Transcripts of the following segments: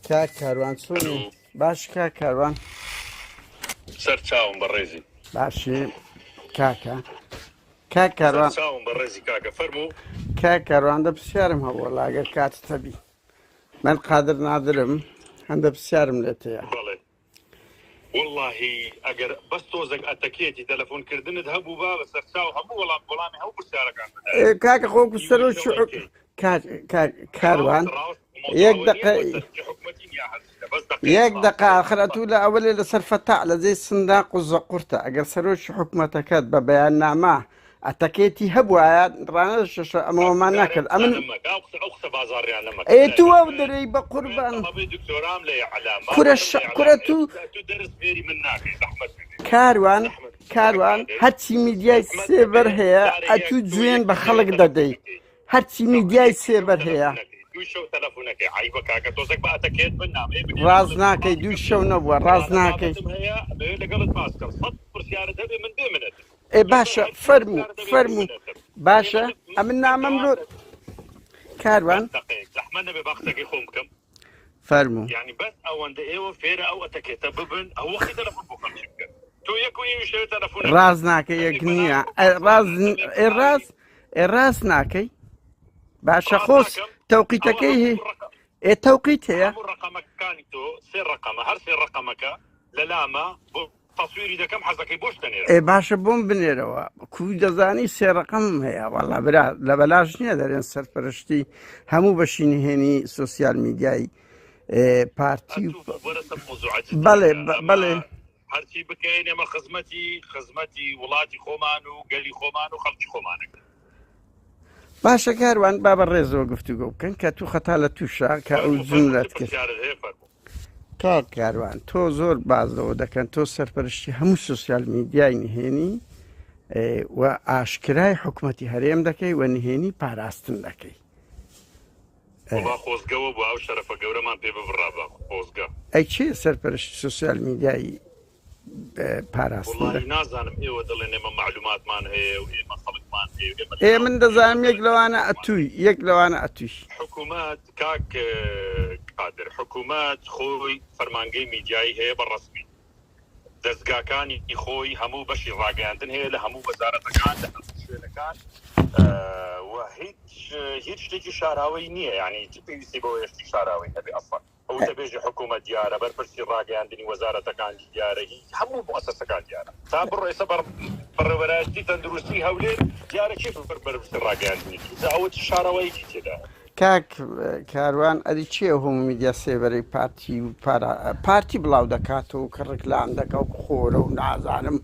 کاک کاروان چۆنی؟ باش کاک کاروان سەر چاوم بە ڕێزی باشی کاکە کاک کاروان چاوم بە ڕێزی کاکە فەرموو. کاک کاروان هەندە پرسیارم هەبووە لاگەر کاتت هەبی من قادر نادرم هەندە پرسیارم لێت هەیە. بەڵێ وەڵڵاهی ئەگەر بەس تۆزێک ئەتەکێتی تەلەفۆنکردنت هەبوو با بە سەر چاو هەموو وەڵامی هەموو پرسیارەکان بدات. کاکە خۆکو سەر و کاروان یەک دقا خەرەتوو لە ئەوەلێ لەسەر فەتاح لە جێی سنداق و زەقورتە ئەگەر سەرۆکی حکوومەتەکەت بە بەیاننامە ئەتەکێتی هەبووایە ڕانەشە ئەمەوەمان ناکرد ئەمن تو ئەو دەرەی بە قوربان کورە تو کاروان هەرچی میدیای سێبەر هەیە ئەتوو جوێن بە خەڵک دەدەی هەرچی میدیای سێبەر هەیە ڕاز ناکەی دوو شەو نەبووە ڕاز ناکەی باشە فەرموو باشە ئەمن نامەم لۆ کاروان فەرموو يعني بس ئەوەندە ئێوە فێرە ئەو ئەتەکێتە ببن ئەو وەختی تەلەفۆن بۆ خەڵکی بکەن تۆ یەکوی شێوە تەلەفۆن ڕاز ناکەی یەک نییە ڕاست ناکەی باشە خۆست تەوقیتەکەی هەیە تەوقیت هەیە ڕقەمەکانی تۆ سێ ڕقەمە هەر سێ ڕقەمەکە لە لامە بۆ تەسویری دەکەم حەزەکەی بۆش دەنێرە باشە بۆم بنێرەوە کوی دەزانی سێ ڕقەم هەیە وەڵا برا لە بەلاژ نییە دەرێن سەرپەرشتی هەموو بەشی نهێنی سوسیال میدیایی پارتی بەڵێ هەرچی بکەین ئێمە خزمەتی وڵاتی خۆمان و گەلی خۆمان و خەڵکی خۆمانەکە. باشە کاروان با بە ڕێزەوە گفتوگۆ بکەن کە تو خەتا لە تووشە کە ئەو جملەت کرد. کاک کاروان تۆ زۆر بازەوە دەکەن تۆ سەرپەرشتی هەموو سوسیال میدیای نهێنی و ئاشکرای حکوومەتی هەرێم دەکەی و نهێنی پاراستن دەکەی. خۆزگەوە بۆ ئەو شەرەفە گەورەمان پێ ببڕا بە خۆزگە. ئەی چێ سەرپەرشتی سوسیال میدیایی پاراستن نازانم ئێوە دەڵێن ئێمە معلوماتمان هەیە و ئێمە خەڵکمان هەیە من دەزانم یەک لەوانە ئەتووی حکوومەت کاک قادر حکوومەت خۆی فەرمانگەی میدیایی هەیە بە ڕەسمی دەستگاکانی خۆی هەموو بەشی ڕاگەاندن هەیە لە هەموو وەزارەتەکان لە هەموو شوێنەکان و هیچ شتێکی شاراوی نییە یعنی پێویستی بۆ هێشتی شاراوی هەبێ ئەفەن ئەو دەبێژی حکوومەت دیارە بەرپرسی ڕاگەاندنی وەزارەتەکان دیارە هەموو مؤسسەکان دیارە تا بڕێسە بەڕێوەبەرایەتی تەندروستی هەولێر دیارە چی بەرپرسی ڕاگەاندنی ئەوە شاراوەیەکی تێدا. کاک کاروان ئەدی چییە هەموو میدیا سێبەرەی پارتی بڵاو دەکاتەوە کە ڕکلام دەکە و خۆرە و نازانم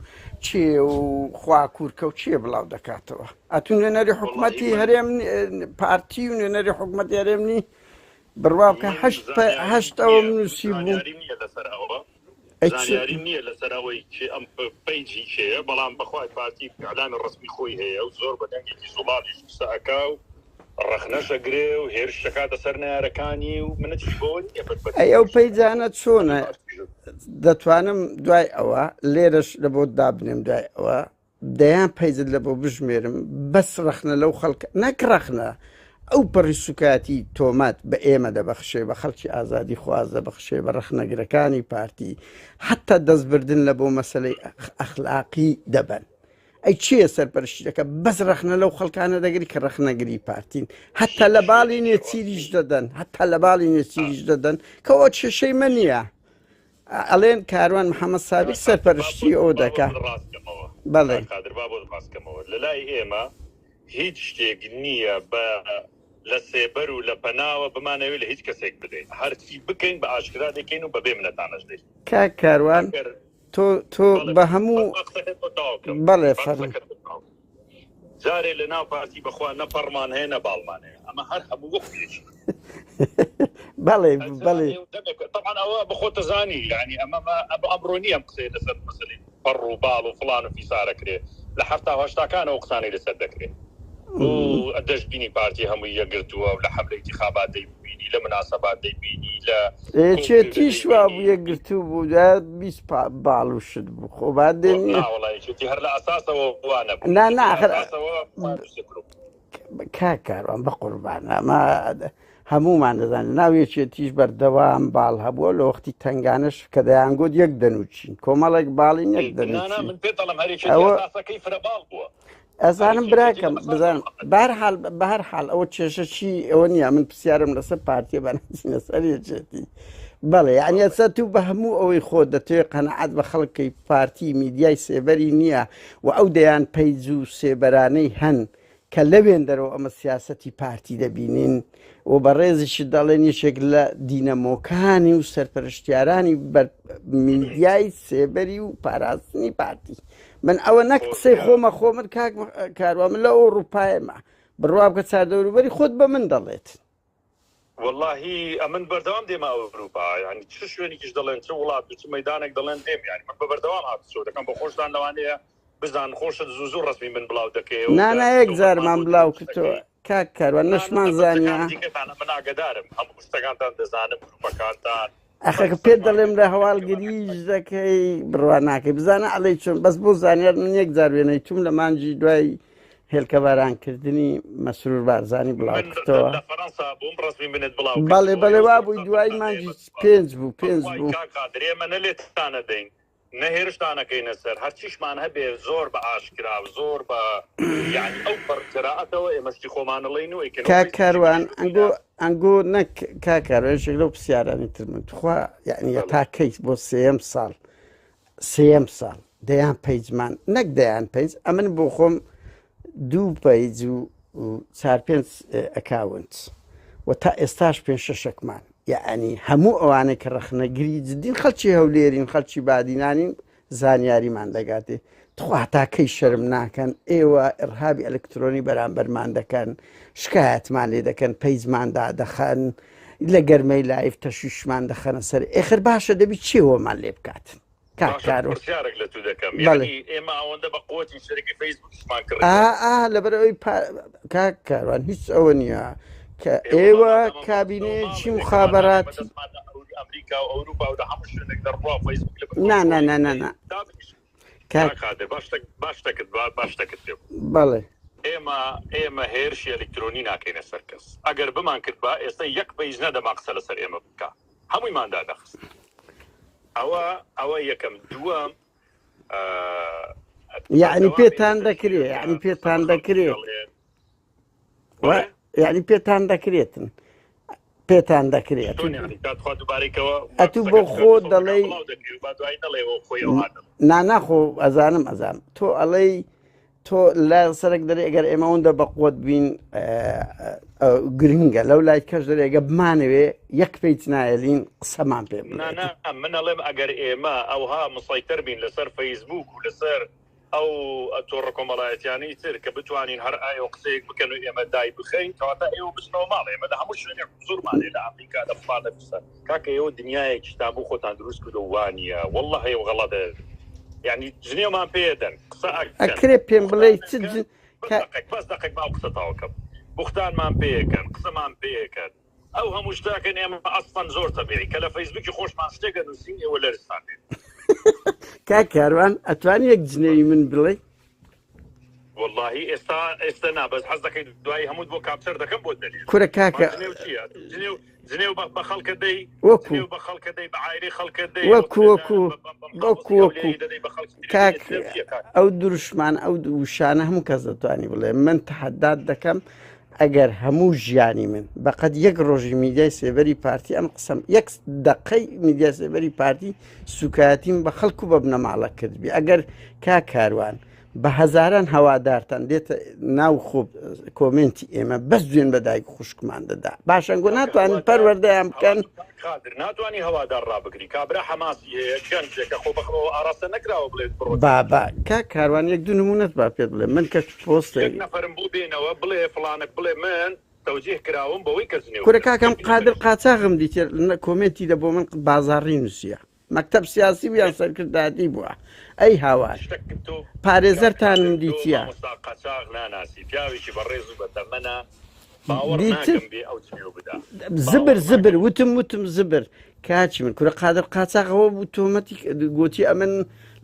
چێ و خواکوورکە و چییە بڵاو دەکاتەوە ئەتون نوێنەری حکوومەتی هەرێم پارتی و نوێنەری حکوومەتی هەرێمنی بڕوا بکە هەشت ئەوە نووسی بوو زانیاری نییە لەسەرەوەی ئەم پەیجی کێە بەڵام بەخوای پارتی ئەعلامی ڕسمی خۆی هەیە و زۆر بەدەنگێکی زوڵالیش سەکا و ڕەخنەشەگرێ و هێرش دەکاتە سەر نارەکانی و منەتی بۆ ئەو پەیجانە چۆنە دەتوانم دوای ئەوە لێرەش لە بۆ دابنێم دوای ئەوە دەیان پەیجت لە بۆ بژمێرم بەس ڕەخنە لەو خەڵکە نەکڕەخنە ئەو پەڕی سوکاتی تۆمات بە ئێمە دەبەخشێ بە خەڵکی ئازادی خواز دەبەخشێ بە ڕەخنەگرەکانی پارتی حتا دەستبردن لە بۆ مەسلەی ئەخلاقی دەبن. ئەی چییە سەرپەرشتی دەکە بەس ڕەخنە لەو خەڵکانە دەگری کە ڕەخنەگری پارتین حتا لە باڵی نێچیریش دەدەن کەەوە چێشەی من نییە ئەڵێن کاروان محەممەد سابق سەرپەرشتی ئەو دەکات بەڵێ لە لای ئێمە هیچ شتێک نییە بە لە سێبەر و لە پەناوە بمانەوێت لە هیچ کەسێک بدەین هەرچی بکەین بە ئاشکرا دەکەین و بەبێ منەتانەش دەین. کاک کاروان تۆ بە هەموو بەڵێ جارێ لە ناو پارتی بەخوا نە پەڕمان هەیە نە باڵمان هەیە ئەمە هەر هەموو وەختێکی بەڵێ طبعا ئەوە بخۆتە زانی یعنی ئەمڕۆ نییە ئەم قسەیە لەسەر مەسەلەی پەڕ و باڵ و فڵان و فیسارەکرێ لە حەفتا هەشتاکانەوە قسانەی لەسەر دەکرێت و دەشتبینی پارتی هەمووی یەکگرتووە و لە حەملەی انتخابات دەیبینی لە مناسەبات دەیبینی لە چێتیش وا بوو یەکگرتوو بوو 20 باڵ و شت بوو خۆ بعد وڵایەتی هەر لە ئەساسەوە وانە کاکاروان بە قوربان ئەمە هەمومان دەزانین ناوێکێتیش بەردەوام باڵ هەبووە لە وەختی تنگانش کە دەیانگوت یەک دەنووچین کۆمەڵێک باڵین یەک دەنووچین من پێتەڵم هەرێکی فرەباڵ بووە ئەزانم براکەم بزانم بە هەر حاڵ ئەوە کێشەشی ئەوە نییە من پرسیارم لەسەر پارتیە بەناسیینە سەرێکێتی بەڵێ یعنی ئەسە تو بە هەموو ئەوەی خۆت دەتوێت قەنەعەت بە خەڵکی پارتی میدیای سێبەری نییە و ئەو دەیان پەیج و سێبەرانەی هەن کە لەوێن دەرەوە ئەمە سیاسەتی پارتی دەبینین و بە ڕێزیشی دەڵێن یەکێک لە دینەمۆکانی و سەرپەرشتیارانی میدیای سێبەری و پاراستنی پارتی من ئەوە نەک قسەی خۆمە خۆمت کاک کاروان من لە ئەوروپایمە بڕوا بکە چاردەوروبەری خۆت بە من دەڵێت واللهی ئەمن بەردەوام دێمە ئەوروپا ینی چ شوێنێکیش دەڵێن چ وڵات چ مەدانێک دەڵێن دێم ینی من بە بەردەوام هاتوچۆ دەکەم بە خۆشتان لەوانەیە بزان خۆشت زوو ڕسمی من بڵاو دەکەی نانایەک جارمان بڵاو کردەوە کاک کاروان نەشمان زانیا من ئاگدارم هەموو شتەکانتان دەزانم گروپەکانتان ئەخەکە پێت دەڵێم لە هەواڵگریش دەکەی بڕوا ناکەی بزانە ئەڵەی چۆن بەس بۆ زانیار من یەک جار وێنەی توم لە مانجی دوای هێلکە بارانکردنی مەسرور بارزانی بڵاو کردەوە بەڵێ بەڵێ وا بووی دوای مانجی پێنج بوو درێمە نەلێتانە دەین نەهێرشتانەکەینە سەر هەرچیشمان هەبێ زۆر بە ئاشکرا و زۆر بە یعنی ئەو پەرجەرائەتەوە ئێمەشتی خۆمانەڵێن و کاکاروان ئەنگۆ نەک کاکاروێشێک لەو پرسیارانی تر من توخوا یعنی تاکەیت بۆ سێم ساڵ دەیان پەیجمان نەک دەیان پەیج ئەمن بۆ خۆم 2 پەیج و 4-5 ئەکاونت و تا ئێستاش 5-6مان یعنی هەموو ئەوانەی کە ڕەخنەگیری جدین خەڵکی هەولێرین خەڵکی بادینانین زانیاریمان دەگاتێ تخوا تاکەی شەرم ناکەن ئێوە ئڕهابی ئەلکترۆنی بەرامبەرمان دەکەن شکایەتمان لێ دەکەن پەیجماندا دەخەن لە گەرمەی لایف تەشویشمان دەخەنە سەر ئێخر باشە دەبی چێوەمان لێ بکاتن کاکارۆسیارێک لە تو دەکەم ئێمە ئەوەندە بە قوتی شەرەکی فەیسبوکمان کرد لەبەرەوەی کاکاروان هیچ ئەوە نییە کە ئێوە کابینەیەکی مخابەراتی ئەمریکا و ئەوروپا و هەموو شوێنێک دەڕوا فەیسبوک باشتەکرد بەڵێ ئێمە هێرشی ئەلکترۆنی ناکەینە سەر کەس ئەگەر بمان کرد بە ئێستا یەک پەیج نەدەما قسە لەسەر ئێمە بکە هەموویماندا دەخست ئەوە یەکەم دووەم یعنی پێتان دەکرێت یعنی پێتان دەکرێت یعنی پێتان دەکرێتن پێتان دەکرێت ئەتوو بۆ خۆ دەڵێ ناناخۆ ئەزانم تۆ ئەڵەی تۆ لا سەرک دەرێ ئەگەر ئێمە ئەوەندە بە قوت بین گرنگە لەو لای کەش دەرێگە بمانەوێ یەک پێیت نایەلین قسەمان پێ من ئەڵێم ئەگەر ئێمە ئەوها مسایتەر بین لەسەر فەیسبوک و لەسەر ئەو تۆڕە کۆمەڵایەتیانەی تر کە بتوانین هەر ئایۆ قسەیەک بکەن و ئێمە دای بخەین کەواتە ئێوە بچنەوە ماڵ ئێمە لە هەموو شوێنێک زۆرمانێ لە ئەمریکا لە فڵان لە بسەر کاکە ئێوە دنیایەکی تابوو خۆتان دروست کردو وانیە وەڵڵە هەیە و غەڵەتە یعنی جنێومان پێدەن قسە ئەکرێ پێم بڵێ بەس دقیق باو قسە تاوەکەم بوختانمان پێیەکەن قسەمان پێیەکەن ئەو هەموو شتاکەن ئێمە ئەسڵەن زۆر تەبیعی کە لە فەیسبوکی خۆشمان شتێکە نووسین ئێوە لەرزتان بێت کاکاروان ئەتوانی یەک جنێوی من بڵێ واللهی ئێستا نابەس حەز دەکەیت دوای هەموو بۆ کاپسەر دەکەم بۆ دەلیل کورە کاکە جنێو بە خەڵکە دەی وەکو بە خەڵکە دەی بە عایری خەڵکە دەی وەکو کاک ئەو دروشمان ئەو وشانە هەموو کەس دەتوانی بڵێ من تەحەدات دەکەم ئەگەر هەموو ژیانی من بەقەت یەک ڕۆژی میدیای سێبەری پارتی ئەم قسەم یەک دقەی میدیای سێبەری پارتی سوکایەتیم بە خەڵکو بە بنەماڵە کردبی ئەگەر کاکاروان بە هەزاران هەوادارتان دێتە ناو خۆب کۆمنتی ئێمە بەس دوێن بە دایک خوشکمان دەدا باشەنگۆ ناتوانین پەروەردەیان بکەن ناتوانانی هەوادار ڕابگری کابرا حەماسی هەیە خۆ بەخەوە ئاراستە نەکراوە بڵێت بابا کاکاروان یەک دوو نمونەت با پێت بڵێ من کە پۆستێک نەفرم بوو بێنەوە بڵێ فڵانێک بڵێ من تەوجیه کراوم بەوەی کەسنێ کورە کاکەم قادر قاچاغم دیتر کۆمنتی دە بۆ من بازاڕی نووسە مەکتەب سیاسی بیان سەرکرددادی بووە ئەی هاوار پارێزەرتانم دیتیە قاچاغ ناناسی پیاوێکی بەڕێز و بەتەمەنە باوەڕ دیتر ناکەم بێ ئەو چێو بدا زبر وتم زبر کاچی من کورە قادر قاچاقەوە بوو تۆمەتی گوتی ئەمن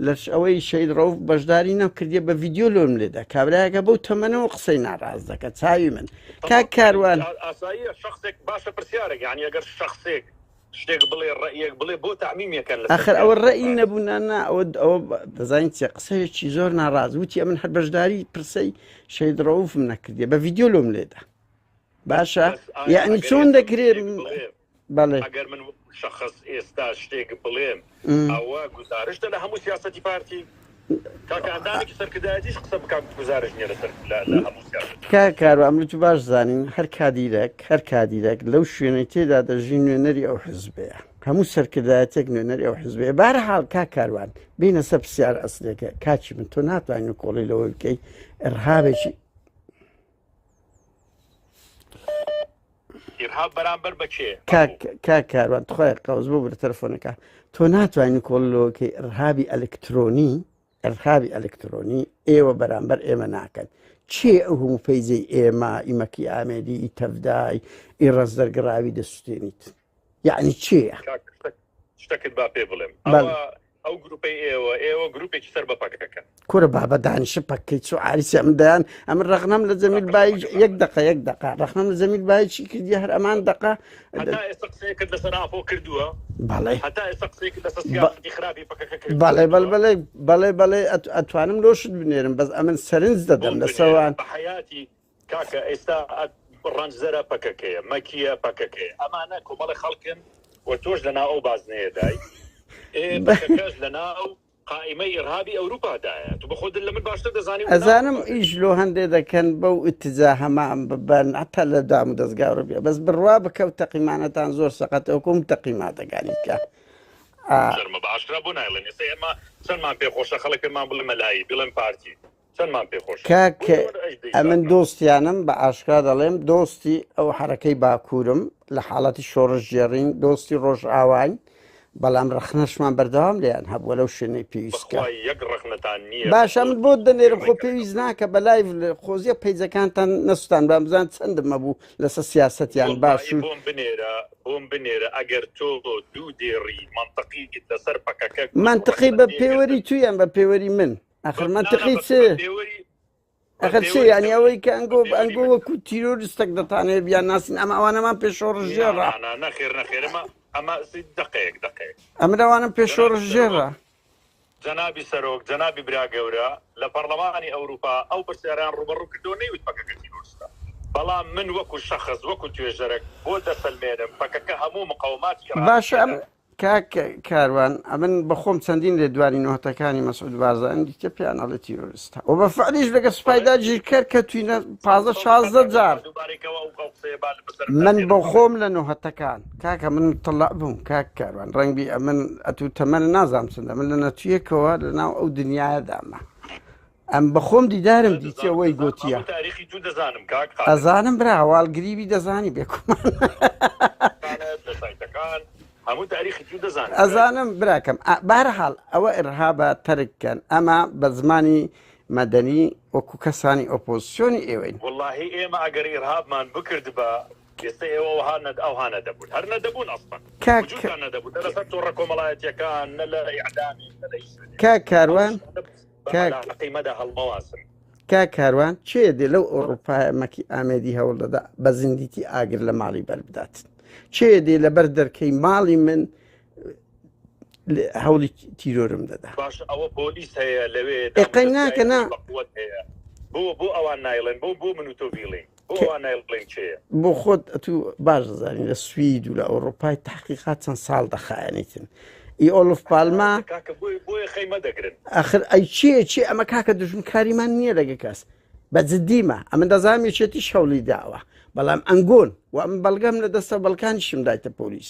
لەش ئەوەی شەید ڕەوف بەشداری نەکردیە بە ڤیدیۆ لۆم لێدا کابراایەکە بەو تەمەنەوە قسەی ناڕاز دەکە چاوی من کاک کاروان ئاساییە شخصێک باشە پرسیارێک یعنی ئەگەر شخصێک شتێک بڵێ ڕەیەک بڵێ بۆ تعمیمەکەن ئەخر ئەوە ڕەئی نەبوونانە ئەوە دەزانین چێ قسەیەکی زۆر ناڕاز وتی ئەمن هەر بەشداری پرسەی شەید ڕەوفم نەکردیە بە ڤیدیۆ لۆم لێدا باشە یعنی چۆن دەکرێت بەڵێ ئەگەر من شخص ئێستا شتێک بڵێم ئەوە گزارشتە لە هەموو سیاسەتی پارتی کاکەندانێکی سەرکردایەتیش قسە بکات گزارش نیە لەسەر لە هەموو سیاسەت کا کارو ئەمروت باش زانین هەر کادیرێک لەو شوێنەی تێدا دەژی نوێنەری ئەو حزبەیە هەموو سەرکردایەتێک نوێنەری ئەو حزبەیە بارەحاڵ کا کاروان بینە سەر پرسیار ئەسلەکە کاچی من تۆ ناتوانین کۆڵی لەوە بکەی ئەرهابێکی ئیرهاب بەرامبەر بە کێ کا کاروان تخوای قەوز بۆ برە تەلەفۆنەکە تۆ ناتوانین کۆڵەوەکەی ئەرهابی ئەلکترۆنی ئێوە بەرامبەر ئێمە ناکەن چێ ئەو هەموو پەیزەی ئێمە ئیمەکی ئامێدی ئیتەفدای ئیڕەز دەرگراوی دەسوستێنیت یعنی چێە شتێکت با پێ بڵێم ئەو گروپی ئێوە گروپێکی سەر بە پەکەکەن کورە بابە دانیشە پەکەی چۆ عریسی ئەمدایان ئەمە ڕەخنەم لە زەمیل بای یەک دقا ڕەخنەم لە زەمیل بایکی کردی هەر ئەمان دقا هەتا ئێستا قسەیەکت لەسەر ئافۆ کردووە بەڵێ هەتا ئێستا قسەیەکت لەسەر سیاسەتی خراپی پەکەکە بەڵێ ئەتوانم لۆشت بنێرم بەس ئەمن سەرنج دەدەم لە سەوان بە حیاتی کاکە ئێستا ڕەنجزەرە پەکەکەیە مەکیە پەکەکەیە ئەمانە کۆمەڵی خەڵکن و تۆش لەناو ئەو بازنەیەدای پەکەکەش لەناو قائمەی ئیرهابی ئەوروپادایە تو بە خۆت لە من باشتر دەزانی ئەزانم ئیش لۆ هەندێ دەکەن بەو ئتجا هەمان ببەن هەتا لە دام و دەستگاڕ بێ بەس بڕوا بکەوت تەقیمانەتان زۆر سەقەتەوە کۆم تەقیماتەکانی بکە شەرمە بەعاشرا بۆ نایڵێن ئێستا ئێمە چەندمان پێخۆشە خەڵک پێمان بڵێ مەلایی بڵێن پارتی چەندمان پێخۆش کاکە ئەمن دۆستیانم بە ئاشکرا دەڵێم دۆستی ئەو حرەکەی باکوورم لە حاڵەتی شۆڕش جێڕین دۆستی ڕۆژ ئاوان بەڵام ڕەخنەشمان بەردەوام لێیان هەبووە لەو شوێنەی پێویستکە یەک ڕەخنەتان نییە باشە من بۆ دەنێرم خۆ پێویست ناکە بە لای خۆزیە پەیجەکانتان نەسووتان بامزان چەندم مەبوو لەسەر سیاسەتیان باش بۆم بنێرە ئەگەر تۆ دوو دێڕی منطقی لەسەر پەکەکە منطقی بە پێوەری تویان بە پێوەری من ئەخر منطقی چێ ئەخر چێ ینی ئەوەی کە ئەنگۆ وەکو تیرۆریستێک دەتانێت بیان ناسین ئەمە ئەوانەمان پێشۆڕژێڕە نەخێرمە ئەمە دقەیەک ئەمراوانم پێشۆڕژ ژێڕە جەنابی سەرۆک جەنابی برا گەورە لە پەرلەمانی ئەوروپا ئەو پرسیاریان ڕوبەڕوو کردو نەیوت پەکەکە تیرۆریستە بەڵام من وەکو شەخص وەکو توێژەرێک بۆ دەسەلمێنم پەکەکە هەموو مقاوماتی باشە کاک کاروان ئەمن بەخۆم چەندین لێ دوانی نۆتەکانی مەسعود بارزان دیکە پێیان ئەڵێ تیرۆریستە و بە فعلیش لەگە سوپایدا گیرکەر کە توینە 15-16 جار من بە خۆم لە نۆهەتەکان کاکە من متڵع بووم کاک کاروان ڕەنگبی ئەمن ئەتوو تەمەنە نازام چندە من لە نەتویەکەوە لەناو ئەو دنیاەدامە ئەم بەخۆم دیدارم دیتەوەی گوتیە ئەزانم برا هەواڵگریبی دەزانی بێکومان هەموو تاریخی تو دەزانم ئەزانم براکەم بارەحاڵ ئەوە ئیرهابە تەرککەن ئەمە بە زمانی مەدەنی وەکو کەسانی ئۆپۆزیسیۆنی ئێوەین واللهی ئێمە ئەگەر ئیرهابمان بکرد بە ئێستا ئێوە ئەوها نەدەبوون هەر نەدەبوون ئەسڵەن وجودیان نەدەبوون لەسەر تۆڕە کۆمەڵایەتیەکان نە لە ئیعدامی نە لە کاک کاروان قیمەدا هەڵمەواسن کاک کاروان چێ دێ لەو ئەوروپای مەکی ئامێدی هەوڵ دەدا بە زیندیتی ئاگر لە ماڵی بەربداتن چێ دێ لەبەر دەرکەی ماڵی من هەوڵی تیرۆرم دەدا باش ئەوە پۆلیس هەیە لەوێ ئێقەی ناکە نا بۆ ئەوان نایڵێن بۆ من و تۆ بیڵێن بۆ ئەوان نایڵێن چێە بۆ خۆت ئەتوو باش دەزانین لە سوید و لە ئەوروپای تحقیقات چەند ساڵ دەخایەنیتن ئی ئۆلف پالما بۆیە خەیمە دەگرن ئەخر ئەی چێ ئەمە کاکە دژمنکاریمان نییە لەگە کەس بە جددیمە ئەمە دەزانێکێتی شەوڵی داوە بەڵام ئەنگۆن و ئەم بەڵگەم لە دەستە بەڵکانیشم دایتە پۆلیس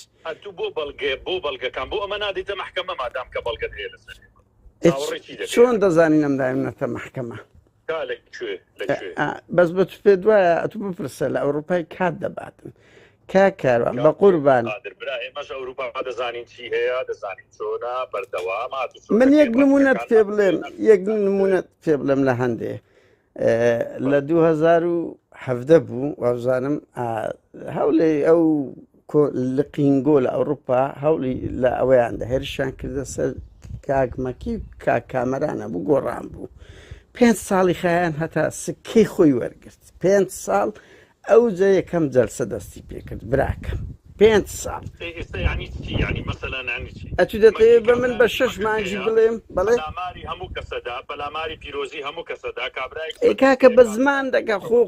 بۆ بەڵگەکان بۆ ئەمە نادیتە محکەمە مادام کە بەڵگەت هەیە لەسەر چۆن دەزانین ئەم دایم نەتە محکەمە بەس بە تو پێ دوایە ئەتو بپرسە لە ئەوروپای کات دەباتن کاکاروان بە قوربان ئێمەش ئەوروپا دەزانین چی هەیە دەزانین چۆنە بەردەوام من یەک نمونەت پێ بڵێم یەک نمونەت پێ بڵێم لە هەندێ لە هەفتە بوو وازانم هەوڵێ ئەو لقینگۆ لە ئەوروپا هەوڵی لە ئەوەیان هێرشیان کردە سەر کاکمەکی کامەرانە بوو گۆڕان بوو 5 ساڵی خایان هەتا سکەی خۆی وەرگرت 5 ساڵ ئەو جا یەکەم جەلسە دەستی پێکرد براکەم 5 ساڵ يعني مثلا يعني ئەتو دەتەوێت بە من بە 6 مانگی بڵێم بەڵێ بەلاماری هەموو کەسەدا بەلاماری پیرۆزی هەموو کەسەدا کابرای کاکە بە زمان دەکە خۆ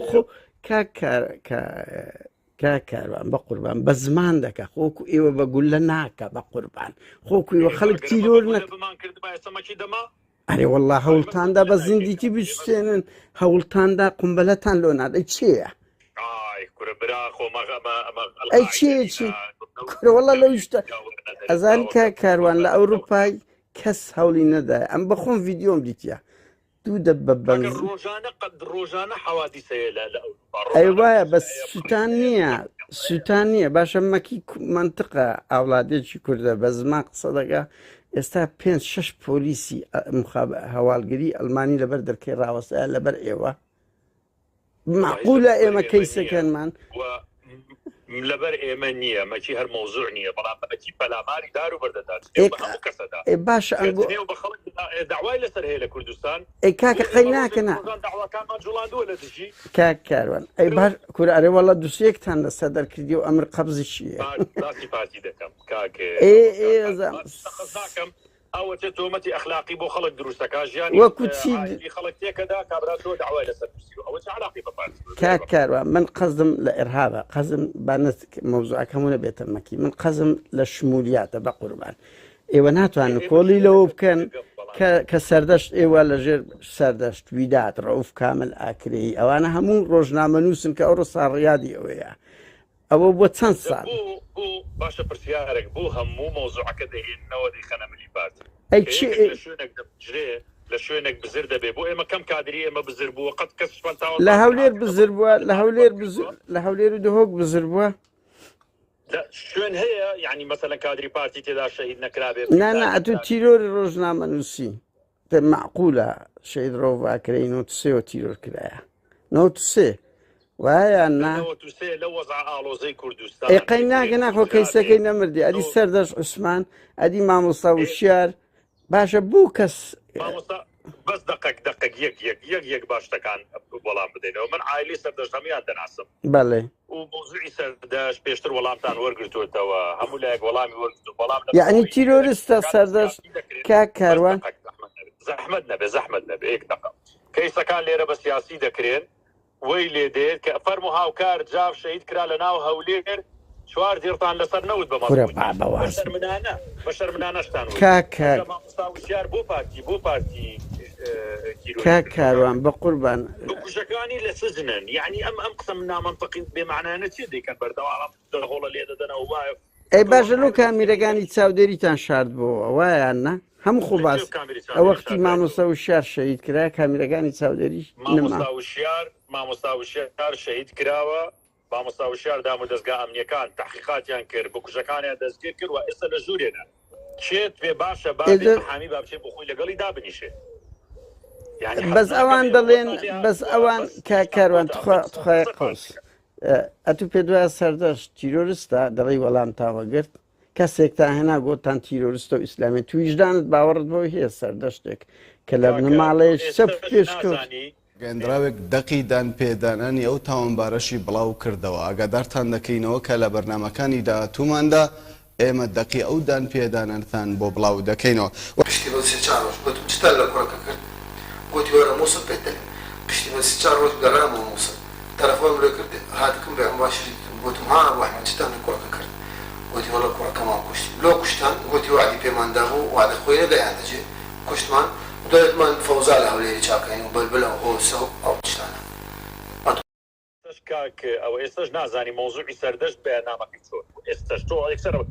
کاکاروان بە قوربان بە زمان دەکە خۆکو ئێوە بە گولە ناکە بە قوربان خۆکو ئێوە خەڵک تیرۆر نەکە بمان کرد با ئێسەمەکی دەما ئەرێ وەڵڵا هەوڵتاندا بە زیندیکی بشتێنن هەوڵتاندا قمبەلەتان لۆ نادەی چییە؟ ئەی چی وەڵا لەو شتە ئەزانی کاروان لە ئەوروپای کەس هەوڵی نەدایە ئەم بەخۆم ڤیددیۆم دیتە دوو دە بە بەنز ڕۆژانە حەوادیسەیە لە ئەوروپا ئەی وایە بە سووتان نییە باشە مەکی منتقە ئاولادێکی کووردە بە زمان قسە دەکا ئێستا 5-6 پۆلیسی هەواڵگری ئەلمانی لەبەر دەرکەی ڕاوەستە لەبەر ئێوە معقولە ئێمە کەیسەکەنمان لەبەر ئێمە نییە مەکی هەر مۆزوع نییە بەڵام بەکی پەلاماری دار و بەردەدات کەسەدا باشە داوای لەسەر هەیە لە کوردستان ئەی کاکە قەی ناکەنا داواکانمان جوڵاندووە لە دژی کاروان ئەی بار کور ئەرێوەڵە دووسەیەکتان لەسەر دەرکردی و ئەمر قەبزی چییە پارتی دەکەم کاکە ئەوە تۆمەتی ئەخلاقی بۆ خەڵک دروستەکە ژیانی وەکو چی خەڵک تێکەدا کابرا تۆ داوای لەسەر ئەوە علاقی بە کاروان من قەزم لە ئێرهابە قەزم بانەت مەوزوعەکەمونە بێتە مەکی من قەزم لە شمولیاتە بە قوربان ئێوە ناتوانن کۆڵی لەوە بکەن کە سەردەشت ئێوە لەژێر سەردەشت ویدات ڕەوف کامل ئاکرێی ئەوانە هەموو ڕۆژنامە نووسن کە ئەو ڕۆساڕیادی ئەوەیە ئەوە بۆ چەند ساڵ باشە پرسیارێک بۆ هەموو مۆزوعەکە دەهێننەوە دەیخەنە ملی پارت ئەی چی لە شوێنێک بزر دەبێ بۆ ئێمە کەم کادری ئێمە بزر بووە قەت کەس لە هەولێر بزر بووە لە هەولێر و دهۆک بزر بووە شوێن هەیە یعنی مەسەلەن کادری پارتی تێدا شەهید نەکرابێت نانا ئەتو تیرۆری ڕۆژنامە نووسی معقولە شەید ڕۆڤاکرەی 93 تیرۆر کرایە 93 وایە نا ئەی ناکە ناخۆ کەیسەکەی نەمردی ئەدی سەردەش عوسمان ئەدی مامۆستا وشیار باشە بوو کەس بەس دقەک یەک باشتەکان وەڵام بدەینەوە من عایلی سەردەشت هەمیان دەناسم بەڵێ و مۆزوعی سەردەشت پێشتر وەڵامتان وەرگرتوێتەوە هەموو لایەک وەڵامی وەرگرت وەڵام یعنی تیرۆریستە سەردەشت کاروان زەحمەت نەبێ یەک دقە کەیسەکان لێرە بە سیاسی دەکرێن وەی لێ دێت کە فەرمو هاوکار جاف شەهید کرا لە ناو هەولێر 4 دیرتان لەسەر نەوت بە بەشەرمنانەشتان بۆ پارتی کاروان بە قوربان کوشەکانی لە سزنن یعنی ئەم قسە من نامەنتەقی بێمعنانە چی دەیکەن بەردەوام دەرهۆڵە لێ دەدەنەوە وایە ئەی باشە لەو کامیرەکانی چاودێریتان شارد بووە وایە نا هەموو خۆ باس ئەوەختی مامۆستا وشیار شەهید کرا کامیرەکانی چاودێری مامۆستا وشیار شەهید کراوە مامۆستا وشیار دام و دەستگا ئەمنیەکان تحقیقاتیان کرد بە کوشەکانیان دەستگیر کرد و ئێستا لە ژوورێنە چێت پێ باشە حامی با بچێت بۆ خۆی لەگەڵی دابنیشێ بەس ئەوان دەڵێن بەس ئەوان کاروان تخوای قوس ئەتو پێ دوای سەردەشت تیرۆریستە دەڵی وەڵام تاوەگرت کەسێکتان هێنا گۆتان تیرۆریستە و ئیسلامی تو ویژدانت باوەڕت بۆ هەیە سەردەشتێک کە لە بنەماڵەیە سەپ پێشکەوت گەندراوێک دەقیدان پێدانانی ئەو تاوانبارەشی بڵاو کردەوە ئاگادارتان دەکەینەوە کە لە بەرنمەکانی داهاتووماندا ئێمە دەقی ئەو دان پێدانەتان بۆ بڵاو دەکەینەوە قلت له موصل بيتل قشتي من 6 روز قرام موصل تلفون ولا كرت هاتكم بمباشر قلت ها واحد جتان كره كرت قلت والله كره كمان كشت لو كشتان قلت وعدي بيمان داغو وعد خويا لا عندي كشتمان ودولت من فوزاله ولي شاكين وبلبل او سو او كشتان تشكاك او استاج نازاني موضوعي سردش برنامج شو استاج تو اكثر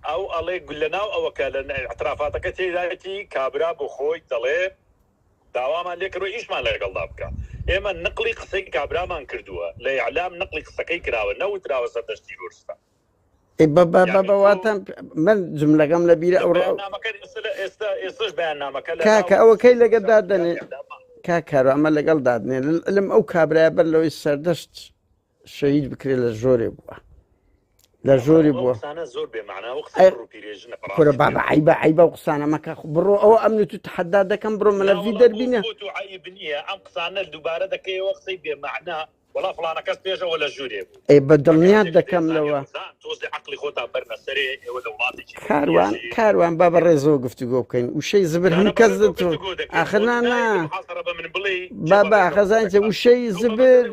او الله يقول لنا او كان اعترافاتك تيداتي كابرا بخوي طلب داوامان لێکەوە ئیشمان لەگەڵدا بکە ئێمە نقلی قسەی کابرامان کردووە لە ئیعلام نقلی قسەکەی کراوە نەوتراوە سەردەشتی ڕۆژستا بەواتان من جملەکەم لە بیرە ئەو ئێستاش بەیاننامەکە کاکە ئەوە کەی لەگەدا دەنێ کاکار ئەمە لەگەڵ دادنێ لەم ئەو کابرای بەر لەوەی سەردەشت شەهید بکرێت لە ژۆرێ بووە لە ژۆری بووە زۆر بێمەعنا و کورە بابا عیبە عیبە و قسانە مەکە بڕۆ ئەوە ئەمن تو تحەدا دەکەم بڕۆ مەلەڤی دەربینە عیب نییە ئەم قسانە دووبارە دەکەیەوە قسەی بێمەعنا وڵا فڵانە کەس پێشەوە لە ژوورێ بوو ئەی بە دڵنیات دەکەم لەوە تۆزی عەقڵی خۆتان بەرنە سەرێ ئێوە لە وڵاتێکی کاروان با بە ڕێزەوە گفتوگۆ بکەین وشەی زبر هەموو کەس دەتۆ ئاخر نا بابا خەزانچە وشەی زبر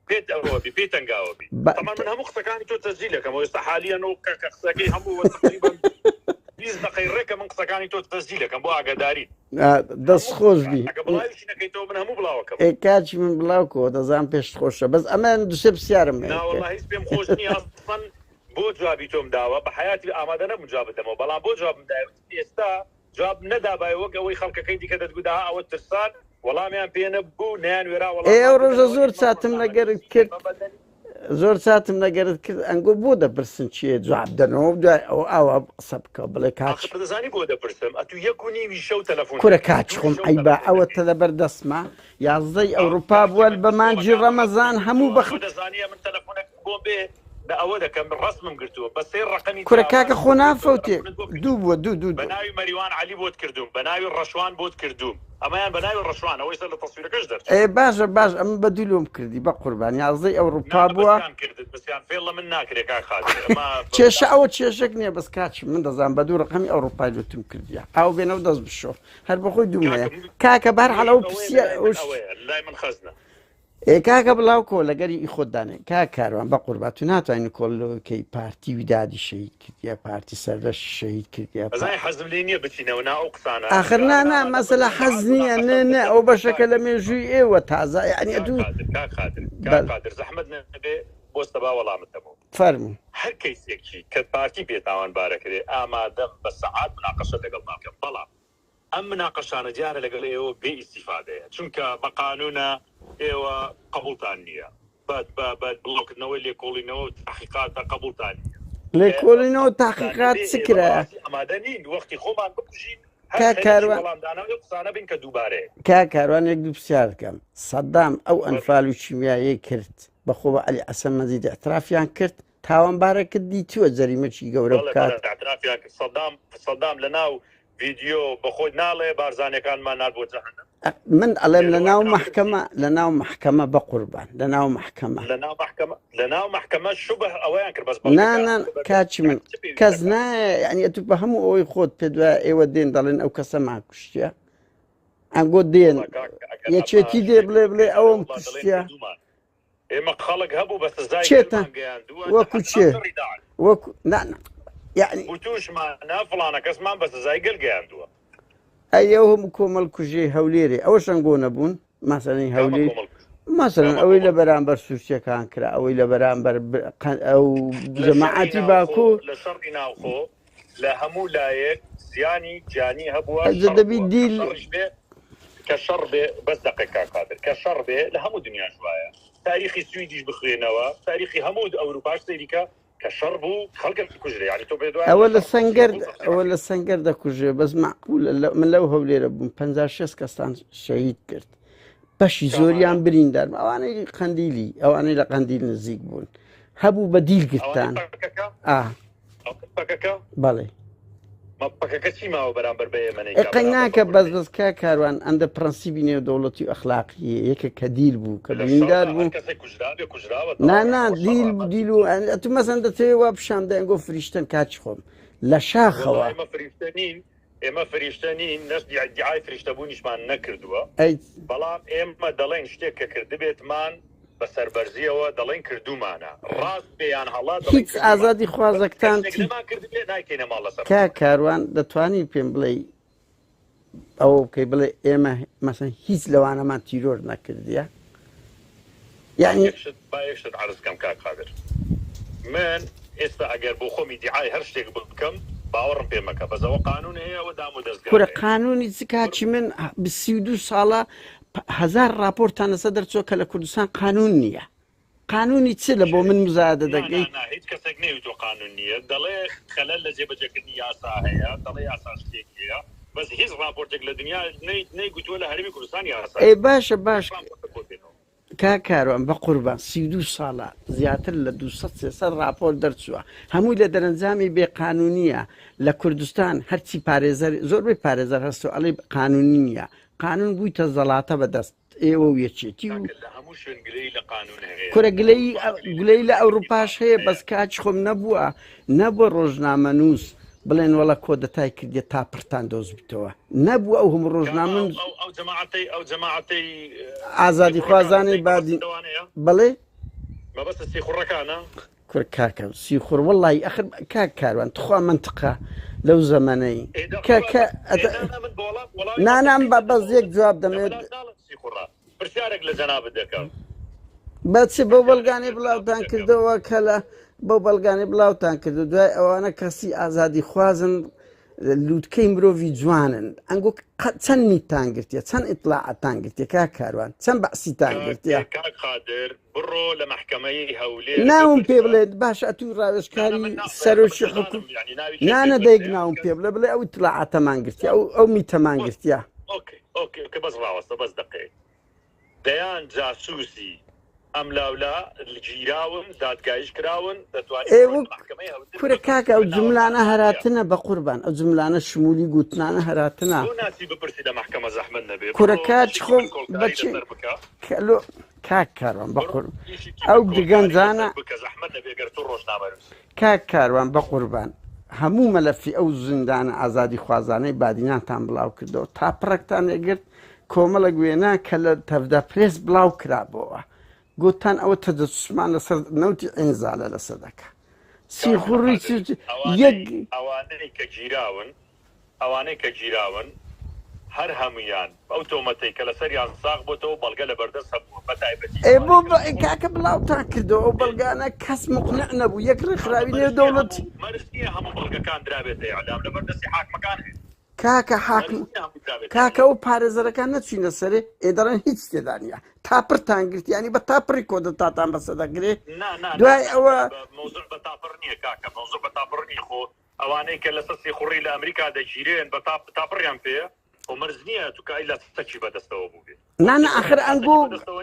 پێت ئەوە بی پێی تەنگاوە بی من هەموو قسەکانی تۆ تەسجیلەکەم ئێستا حالیان و قسەکەی هەموو تقریباً 20 دقەی ڕێکە من قسەکانی تۆ تەسجیلەکەم بۆ ئاگاداری دەست خۆش بی نەکەیتەوە من هەموو بڵاوەکەم ئێ کاچی من بڵاوکەوە دەزان پێش خۆشە بەس ئەمە دوسێ پرسیارم ناوەڵڵا هیچ پێم خۆش نییە بۆ جوابی تۆم داوە بە حیاتی ئامادە نەبووم جواب بدەمەوە بەڵام بۆ جواب بدایەوە ئێستا جواب نەدابای وەک ئەوەی خەڵکەکەی دیکە دەتگودا ئەوە ترسان وەڵامیان پێ نەبوو نیان وێرا ئێ ڕۆژە زۆر چاتم لەگەرت کرد زۆر چاتم لەگەرت کرد ئەنگۆ بۆ دەپرسن چیە جواب دەنەوە دوای ئەو ئاوا قسە بکە بڵێ کاچ دەزانی بۆ دەپرسم ئەتو 1:30 شەو تەلەفۆن کورە کاچ خۆم ئەیبا ئەوە تە لەبەر دەستمە 11 ئەوروپا بووە بە مانجی ڕەمەزان هەموو بەخ دەزانیە من تەلەفۆنێک بۆ بێ لە ئەوە دەکەم ڕسمم گرتووە بە سێ ڕقمی کورە کاکە خۆ نافەوتێ دوو بووە دوو بە ناوی مەریوان عەلی بۆت کردوم بە ناوی ڕەشوان بۆت کردوم ئەمەیان بە ناوی ڕەشوان ئەوەی سەر لە تەسویرەکەش دەرچێت ئێ باشە باش ئەمە بە دوولۆم کردی بە قوربان 11 ئەوروپا بووە بەسییان فێڵە من ناکرێت کاک خاتر کێشە ئەوە کێشەک نییە بەس کاچ من دەزان بە دوو ڕقمی ئەوروپای لوتم کردیە ئاو بێنەوە دەست بشۆ هەر بەخۆی دوومەیە کاکە بەرحەڵ ئەو پرسیە لای من خەزنە ئێ کاکە بڵاوکۆ لەگەری ئی خۆدانێ کا کاروان بە قوربات تو ناتوانین کۆڵەوەکەی پارتی ویدادی شەهید کردیە پارتی سەردەش شەهید کردیە حەزم لێ نییە بچینەوە نا ئەو قسانە ئاخر نا مەسەلە حەز نییە نە ئەو بەشەکە لە مێژووی ئێوە تازە یعنی دوو خاتر زەحمەت نەبێ بۆستە با وەڵامت دەبوو فەرموو هەر کەیسێکی کە پارتی پێتاوان بارەکرێ ئامادەم بە سەعات مناقەشە لەگەڵ ماکەم بەڵام ئەم مناقەشانە دیارە لەگەڵ ئێوە بێ ئیستیفادەیە چونکە بە قانونە ئێوە قبولتان نییە بە بڵاوکردنەوەی لێکۆڵینەوە و تحقیقاتە قبولتان نییە لێکۆڵینەوە تاقیقات چ کرایە ئامادە نین وەختی خۆمان بکوژین قسانە بین کە دووبارەیە کا کاروان یەک دوو پرسیار دەکەم سەدام ئەو ئەنفال و چیمیایی کرد بەخۆ بە عەلی حەسەن مەجید ئەترافیان کرد تاوانبارەکە دیتووە جەریمەکی گەورە بکات سەدام لە ناو ڤیدیۆ بەخۆی ناڵێ بارزانەکانمان نار بۆ جەهەنەم من ئەڵێم لە ناو محکەمە بە قوربان لە ناو محکەمە لە ناو محکەمە شوبه ئەوەیان کرد بەس نان کاچی من کەس نایە یعنی تو بە هەموو ئەوەی خۆت پێ دوای ئێوە دێن دەڵێن ئەو کەسە ماکوشتە ئەنگۆ دێن یەکێتی دێ بڵێ ئەوم کوشتە ئێمە خەڵک هەبوو بە سزای وەکو چێ وەکو یعنی توشمان فڵانە کەسمان بە سزای گەلگەیاندووە ئەو هەموو کۆمەڵ کوژەی هەولێرێ ئەوەشان گۆ نەبوون مەسەڵەی هەولێر مەسەڵەن ئەوەی لە بەرامبەر سووسەکان کرا ئەوەی لە بەرامبەر ئەو جەماعەتی باکوور لە شەڕی ناوخۆ لە هەموو لایەک زیانی جانی هەبووە دەبی دیل کە شەڕ بێ بەس دقیقا کادر کە شەڕ بێ لە هەموو دنیاش وایە تاریخی سویدیش بخوێنەوە تاریخی هەموو ئەوروپاش سەیریکە کە شەڕ بوو خەڵکت کوژرێ یعنی تۆ ئەوە لە سەنگەر دەکوژێ بەس معقولە من لەو هەولێرە بووم 56 کەستان شەهید کرد بەشی زۆریان بریندار ئەوانەی قەندیلی ئەوانەی لە قەندیل نزیک بوون هەبوو بە دیل گرتان بەڵێ ناکە بەس کا کاروان ئەندە پرەنسیبی نێودەوڵەتی و ئەخلاقیە یەکە کە دیل بوو کە بریندار بوو دیل و تو مەسەن دەتەوێت پیشان دەنگۆ فریشتن کاچ خۆم لە شاخەوە ئێمە فریشتەنین نەستی دیعای فریشتەبوونیشمان نەکردووە بەڵام ئێمە دەڵێن شتێک کە کردبێتمان بە سەربەرزیەوە دەڵێن کردومانە ڕاست پێیان هەڵات هیچ ئازادی خوازەکتان کا کاروان دەتوانی پێم بڵێ ئەوە بکەی بڵێ ئێمە مەسەن هیچ لەوانەمان تیرۆر نەکردیە یعنی یەکشت عەرزکەم کاک خادر من ئێستا ئەگەر بۆ خۆمی دیعای هەر شتێک بکەم باوەڕم پێ مەکە بەزەوە قانون هەیە ئەوە دام و دەستگا کورە قانونی کاچی من 32 ساڵە 1000 راپۆرتان لەسەر دەرچووە کە لە کوردستان قانون نییە قانونی چ لە بۆ من مزادە دەکەیت هیچ کەسێک نەیوتۆ قانون نییە دەڵێ خەلەل لە جێبەجێکردنی یاسا هەیە دەڵێ یاسا شتێک هەیە بس هیچ راپۆرتێک لە دنیا نەیگوتووە لە هەرێمی کوردستان یاسا ئەی باشە باش کا کاروان بە قوربان 32 ساڵە زیاتر لە 200 راپۆر دەرچووە هەمووی لە دەرەنجامی بێقانونیە لە کوردستان هەرچی پارێزەر زۆربەی پارێزەر هەستو ئەڵێ قانونی نییە قانون بوویتە زەڵاتە بەدەست ئێوە و یەکێتی و کورە گلەی لە ئەوروپاش هەیە بەس کاچ خۆم نەبووە ڕۆژنامە نووس بڵێن وەڵە کۆدەتای کردێ تا پرتان دۆز بتەوە نەبوو ئەو هەموو ڕۆژنامە ئەو جەماعەتەی ئازادی خوازانەی بادی بڵێ مەبەستە سیخوڕەکانە کورە کاکە سیخوڕ وەڵی ئەخر کاک کاروان تخوا منتقە لەو زەمانەی نانام بە بەس یەک جواب دەمێت پرسیارێک لە جەنابەت دەکەم بەچێ بەو بەڵگانەی بڵاوتان کردەوە کە لە بەو بەڵگانەی بڵاوتان کردو دوای ئەوانە کەسی ئازادی خوازن لووتکەی مرۆڤی جوانن ئەنگۆ چەند نیتان گرتیە چەند ئیطلاعەتان گرتیە کا کاروان چەند بەعسیتان گرتیە قادر بڕۆ لە محکەمەی هەولێر ناوم پێ بڵێت باش ئەتوو ڕاوێژکاری سەرۆشی حکووم نانە دەیک ناوم پێ بڵێ بڵێ ئەو ئیطلاعەتەمان گرتیە ئەو میتەمان گرتیە ئۆکێ بەس ڕاوەستە بەس دقەیە دەیان جاسووسی ئەم لاولا گیراون دادگایش کراون دەتوانێت کورە کاکە ئەو جملانە هەراتنە بە قوربان ئەو جملانە شمولی گوتنانە هەراتنە ناسی بپرسی لە محکەمە زەحمەت نەبێت کورە کاچ خۆم بەچی کاک کاروان بە قورب ئەو گەنجانە کاک کاروان بە قوربان هەموو مەلەفی ئەو زیندانە ئازادی خوازانەی بادینانتان بڵاو کردەوە تا پڕێکتان ێگرت کۆمەڵە گوێنە کە لە تەفدا پرێس بڵاو کرابەوە گوتان ئەوە تەجەسوسمان لەسەر نەوتی ئینزالە لەسەر دەکە سیخوڕی ئەوانەی کە گیراون هەر هەمویان ئەو تۆمەتەی کە لەسەریان ساغ بۆتەوە بەڵگە لە بەردەست هەبووە بەتایبەتی بۆ کاکە بڵاوتان کردەوە ئەو بەڵگانە کەس مقنع نەبوو یەک ڕێکخراوی نێو دەوڵەت مەرجە هەموو بەڵگەکان درابێتە ئەعلام لە بەردەستی حاکمەکان هەیە کاکە حاکم کاکە ئەو پارێزەرەکان نەچینە سەرێ ئێدەڕێن هیچ تێدانە تاپرتان گرتیانی بە تاپڕی کۆدە تاتان بەسە دەگرێ دوای ئەوە مۆزوع بە تاپڕ نییە کاکە مۆزوع بە تاپڕ نی خۆ ئەوانەی کە لەسەر سیخوڕی لە ئەمریکا دەگیرێن بە تاپڕیان پێە و مەرج نییە توکای لە سەچی بەدەستەوە بوو بێت نانە ئاخر ئەنگۆ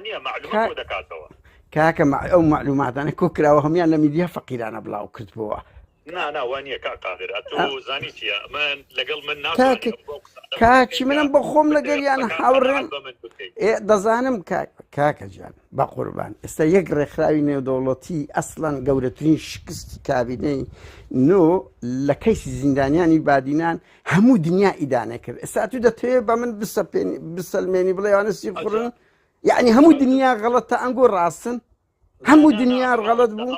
نییە معلومات دەکاتەوە کاکە ئەو معلوماتانە کۆ کراوە هەمیان لە میدیا فەقیرانە بڵاو کردبووە ناوانیە کا قادر ئەتۆ زانی چیە من لەگەڵ من کاکی منم بە خۆم لەگەریان هاوڕێم دەزانم کاکە جان بە قوربان ئێستا یەک ڕێکخراوی نێودەوڵەتی ئەسڵەن گەورەترین شکستی کابینەی نۆ لە کەیسی زیندانیانی بادینان هەموو دنیا ئیدانە کرد ئێستا تو دەتەوێت بە من بسەلمێنی بڵێ ئەوانە سیخوڕن یعنی هەموو دنیا غەڵەتە ئەنگۆ ڕاستن هەموو دنیا غەڵەت بوو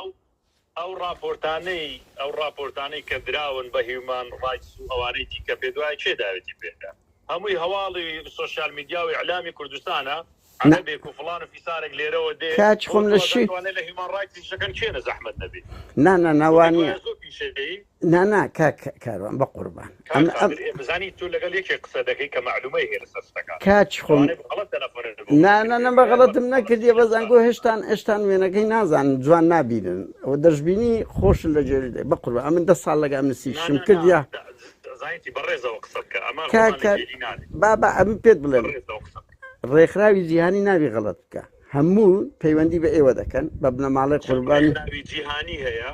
ئەو راپۆرتانەی کە دراون بە هیومان ڕایتس و ئەوانەی دیکە پێ دوای چێ داوێتی پێدا هەمووی هەواڵی سۆشیال میدیا و ئیعلامی کوردستانە عەرەبێک و فڵان و فیسارێک لێرەوە دێ کاچ خۆم لە شی لە هیومان ڕایتس شەکەن چێنە زەحمەت نەبێت ناوانیە نانا کاروان بە قوربان بزانی تو لەگەڵ یەکێک قسە دەکەی کە معلومەی هێرە سەرستەکان کاچ خۆم نانە بە غەڵەتم نەکردیە بەزانگۆ هێشتان وێنەکەی نازانن جوان نابینن ئەوە دەشبینی خۆشن لە جێری دێ بە قوربان ئەمن 10 ساڵ لەگەڵ نسیشم کردیا بابا ئەمن پێت بڵێن ڕێکخراوی جیهانی ناوی غەڵەت بکە هەموو پەیوەندی بە ئێوە دەکەن بە بنەماڵی قوربانی جیهانی هەیە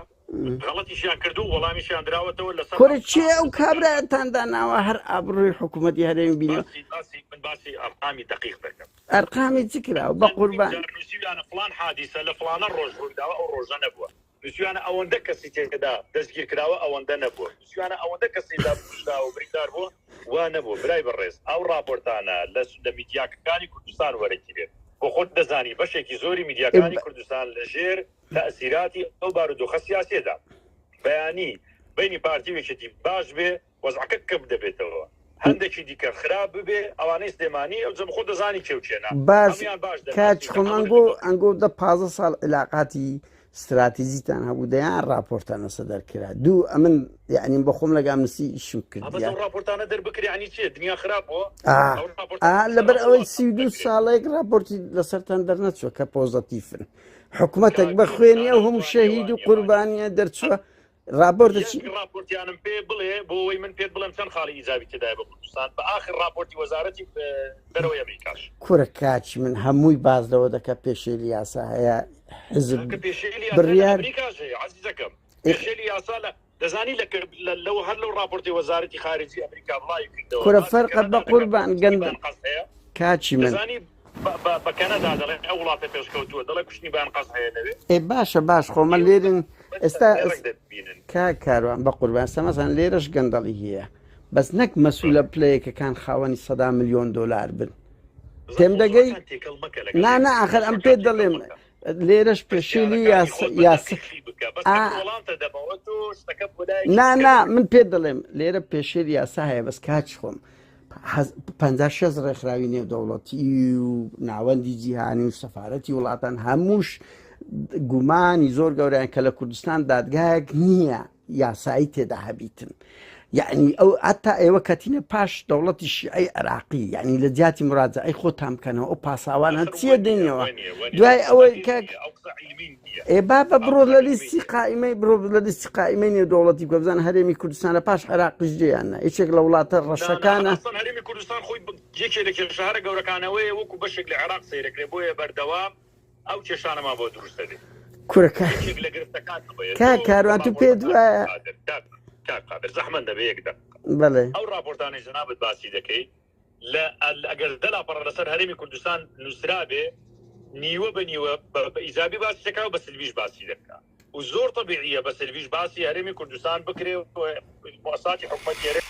غەڵەتیشیان کردو وەڵامیشیان دراوەتەوە لەسەر کورە چێ ئەو کابراەتاندا ناوە هەر ئابڕووی حکوومەتی هەرێمی بینەوە باسی ئەرقامی دقیق دەکەم ئەرقامی چ کراوە بە قوربان نووسیویانە فڵان حادیسە لە فڵانە ڕۆژ ڕووداوە ئەو ڕۆژە نەبووە نووسیویانە ئەوەندە کەسی تێدا دەستگیر کراوە ئەوەندە نەبووە نووسیویانە ئەوەندە کەسیدا کوژراوە و بریندار بووە وا نەبوو برای بەڕێز ئەو راپۆرتانە لە میدیاکانی کوردستان وەرەگیرێت بۆ خۆت دەزانی بەشێکی زۆری میدیاکانی کوردستان لەژێر تەئسیراتی ئەو بارودۆخە سیاسیەدا بەیانی بینی پارتیوێکێتی باش بێ وەزعەکە کەم دەبێتەوە هەندێکی دیکە خراپ ببێ ئەوانەی سلێمانی ئەو جەم خۆ دەزانی کێوچێنە باش کاچ خۆم ئەنگۆ 15 ساڵ علاقاتی استراتیزیتان هەبوو دەیان راپۆرتانە سەدەرکرا دوو ئەمن یعنی بە خۆم لەگەڵ نووسی ئیشم کردیان راپۆرتانە دەربکری عنی چێ دنیا خراپەوە لەبەر ئەوەی 32 ساڵێک راپۆرتی لەسەرتان دەرنەچوە کە پۆزەتیفن حکوومەتێک بە خوێنی ئەو هەموو شەهید و قوربانیە دەرچووە راپۆرتە راپۆرتیانم پێ بڵێ بۆەوەی من پێت بڵێم چەند خاڵی ئیزابی تێدای بە کوردستان بە ئاخر راپۆرتی وەزارەتی دەرەوەی ئەمریکاش کوورە کاچ من هەمووی بازەوە دەکە پێشێلی یاسا هەیە حزب بڕیار عزیزەکەم پێشێلی یاسا لە دەزانی لەو هەر لەو راپۆرتی وەزارەتی خارجی ئەمریکا بڵاوی کردەوە کوورە فەرقە بە قوربان گەند کاچی من بە کەنەدا دەڵێ ئەو وڵاتە پێشکەوتووە دەڵێ کوشتنی بان قەس هەیە لەوێ ئێ باشە باش خۆمە لێرن ئێستا کاروان بە قوربان سەمەسان لێرەش گەندەڵی هەیە بەس نەک مەسوولە پلەیەکەکان خاوەنی $100 ملیۆن بن تێم دەگەی نانە ئاخر ئەم پێ دەڵێم لێرەش پێشێلی یاسا نا من پێ دەڵێم لێرە پێشێلی یاسا هەیە بەس کاچ خۆم 56 ڕێکخراوی نێودەوڵەتی و ناوەندی جیهانی و سەفارەتی وڵاتان هەمووش گومانی زۆر گەورەیان کە لە کوردستان دادگایەک نییە یاسایی تێدا هەبیتن یعنی ئەو ئەتا ئێوە کەتینە پاش دەوڵەتی شیعی عراقی یعنی لە جیاتی مراجعەی خۆتان بکەنەوە ئەو پاساوانە چیە دێنەوە دوای ئەوەی ئێبا بە بڕۆ لە لیستی قائیمەی بڕۆ لە لیستی قائیمەی نێودەوڵەتی بکە بزانە هەرێمی کوردستانە پاش عێراقیش جێیانە هیچێک لە وڵاتە ڕەشەکانە هەرێمی کوردستان خۆی یەکێک لە کێشەهارە گەورەکانەوەی وەکو بەشێک لە عێراق سەیرەکرێ بۆیە بەردەوام ئەو کێشانەما بۆ دروستە بێت کوورەکە کاروان تو پێ دوایە زەحمەت دەبێ یەکدە بەڵێ ئەو راپۆرتانی جەنابەت باسی دەکەی لە ئەگەر دەلاپەڕە لەسەر هەرێمی کوردستان نووسرا بێ نیوە بە نیوە بە ئیزابی باسی دەکا و بە سلویش باسی دەکا و زۆر طبیعیە بە سلویش باسی هەرێمی کوردستان بکرێ و مؤسساتی حکومەتی